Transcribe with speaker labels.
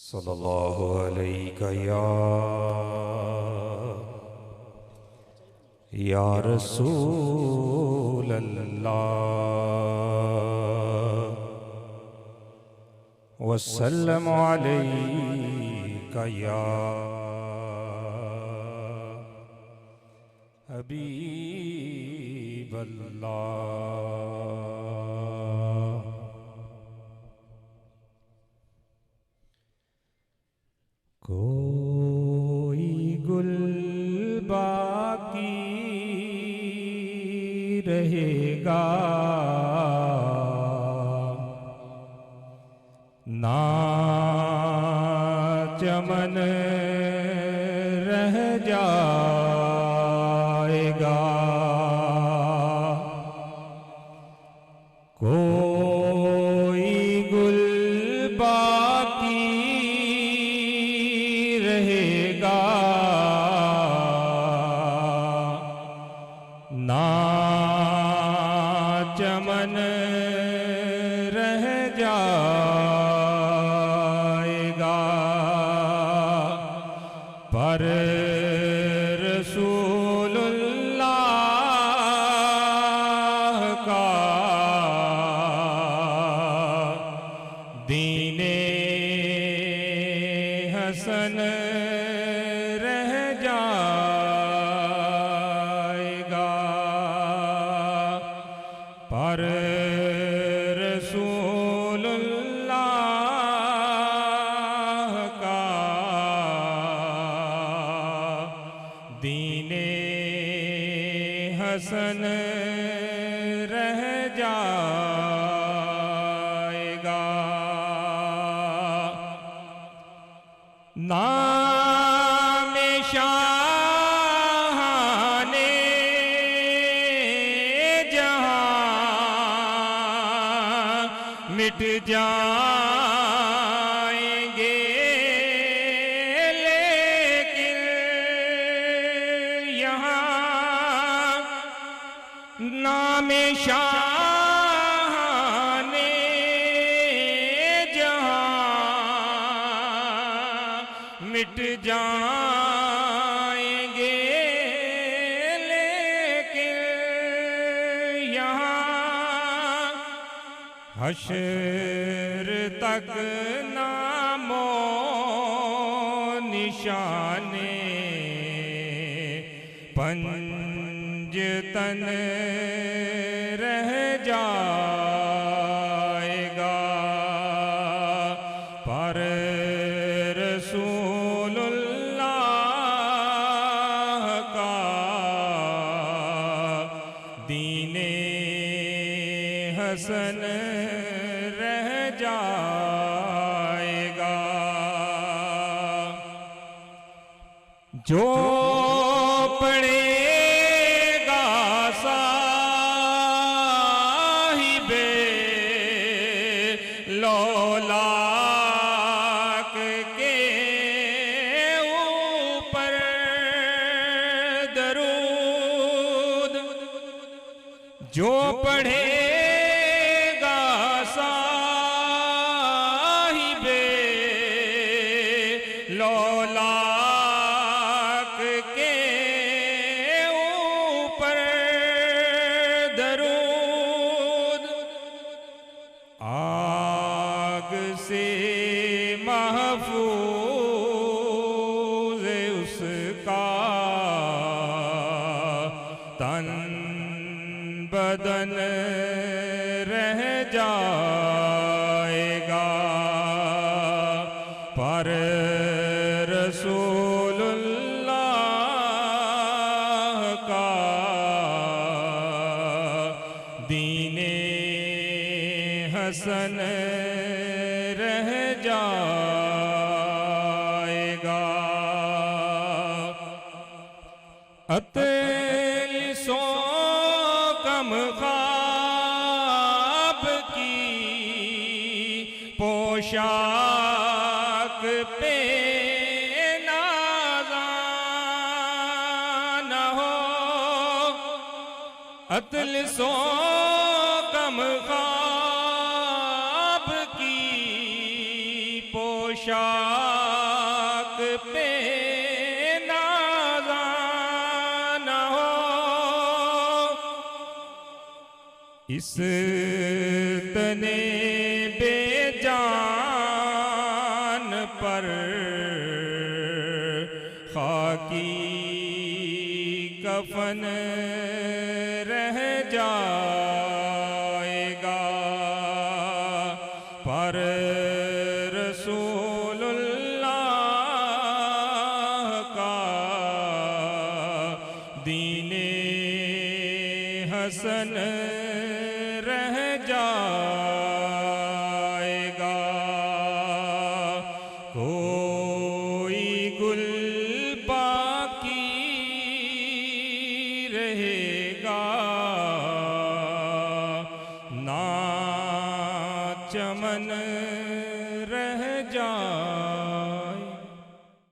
Speaker 1: सल्लल्लाहु अलैका या रसूल अल्लाह वसल्लम अलैका या हबीब अल्लाह। कोई गुल बाकी रहेगा ना चमन रह जाएगा। कोई गुल बाकी रहेगा ना चमन रह जाएगा। पर रसूलुल्लाह का दीने हसन रह जाएगा। पर रसूलुल्लाह का दीने हसन रह जाएगा। नाम शाहाने जहां मिट जाएंगे लेकिन यहाँ नाम शाहाने जहां मिट जाएंगे लेकिन यहाँ हश्र तक नामो निशाने पंजतन रह जाएगा। पर रसूलुल्लाह का दीने हसन रह जाएगा। जो पढ़ेगा साहिबे लौलाक के ऊपर दरूद, जो पढ़ेगा साहिबे लौलाक के ऊपर दरूद, आग से महफूज उसका तन बदन रह जाएगा। पर रसूलुल्लाह का दीने हसन रह जाएगा। अतलिसो कम ख्वाब की पोशाक पे नाज़ान हो। अतलिसो कम ख्वाब की पोशाक पाक पे नाज़ा न हो, इस तने बेजान पर खाकी कफन रह जाएगा, पर रसूलुल्लाह का दीने हसन रह जाएगा।